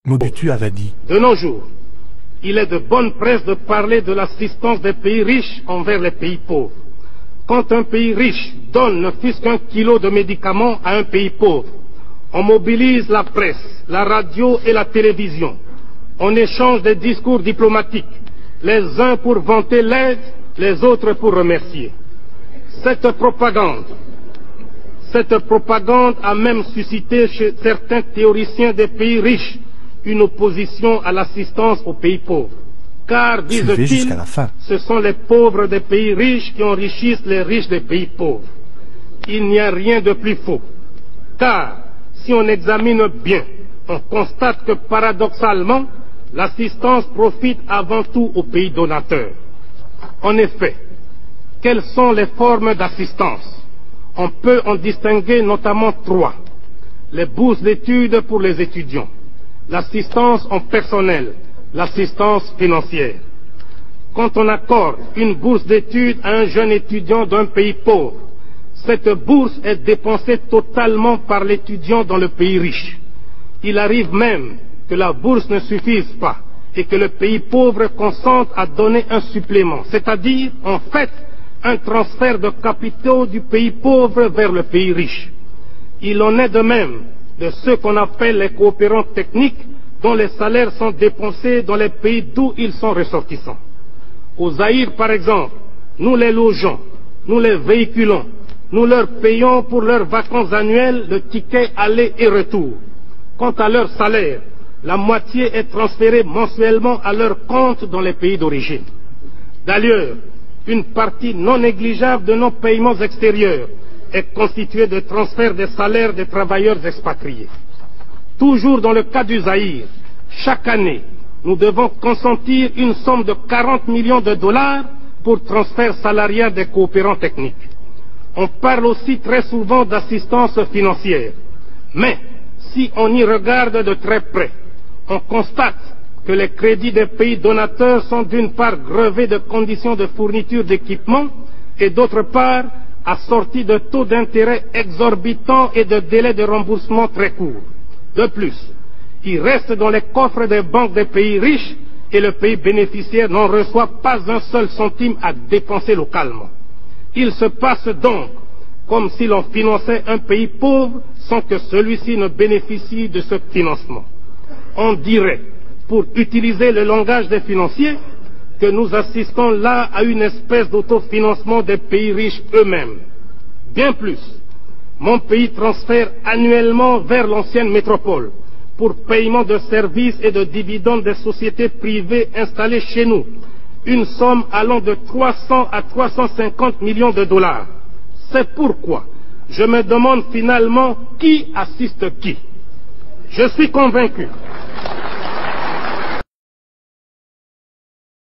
Mobutu avait dit. De nos jours, il est de bonne presse de parler de l'assistance des pays riches envers les pays pauvres. Quand un pays riche donne ne fût-ce qu'un kilo de médicaments à un pays pauvre, on mobilise la presse, la radio et la télévision. On échange des discours diplomatiques, les uns pour vanter l'aide, les autres pour remercier. Cette propagande a même suscité chez certains théoriciens des pays riches une opposition à l'assistance aux pays pauvres. Car, disent-ils, ce sont les pauvres des pays riches qui enrichissent les riches des pays pauvres. Il n'y a rien de plus faux. Car, si on examine bien, on constate que paradoxalement, l'assistance profite avant tout aux pays donateurs. En effet, quelles sont les formes d'assistance? On peut en distinguer notamment trois. Les bourses d'études pour les étudiants, l'assistance en personnel, l'assistance financière. Quand on accorde une bourse d'études à un jeune étudiant d'un pays pauvre, cette bourse est dépensée totalement par l'étudiant dans le pays riche. Il arrive même que la bourse ne suffise pas et que le pays pauvre consente à donner un supplément, c'est-à-dire, en fait, un transfert de capitaux du pays pauvre vers le pays riche. Il en est de même de ceux qu'on appelle les coopérants techniques, dont les salaires sont dépensés dans les pays d'où ils sont ressortissants. Au Zaïre, par exemple, nous les logeons, nous les véhiculons, nous leur payons pour leurs vacances annuelles le ticket aller et retour. Quant à leur salaire, la moitié est transférée mensuellement à leur compte dans les pays d'origine. D'ailleurs, une partie non négligeable de nos paiements extérieurs est constituée de transferts des salaires des travailleurs expatriés. Toujours dans le cas du Zaïre, chaque année, nous devons consentir une somme de 40 millions de dollars pour transfert salarial des coopérants techniques. On parle aussi très souvent d'assistance financière. Mais, si on y regarde de très près, on constate que les crédits des pays donateurs sont d'une part grevés de conditions de fourniture d'équipements et d'autre part assortis de taux d'intérêt exorbitants et de délais de remboursement très courts. De plus, il reste dans les coffres des banques des pays riches et le pays bénéficiaire n'en reçoit pas un seul centime à dépenser localement. Il se passe donc comme si l'on finançait un pays pauvre sans que celui-ci ne bénéficie de ce financement. On dirait, pour utiliser le langage des financiers, que nous assistons là à une espèce d'autofinancement des pays riches eux-mêmes. Bien plus, mon pays transfère annuellement vers l'ancienne métropole, pour paiement de services et de dividendes des sociétés privées installées chez nous, une somme allant de 300 à 350 millions de dollars. C'est pourquoi je me demande finalement qui assiste qui. Je suis convaincu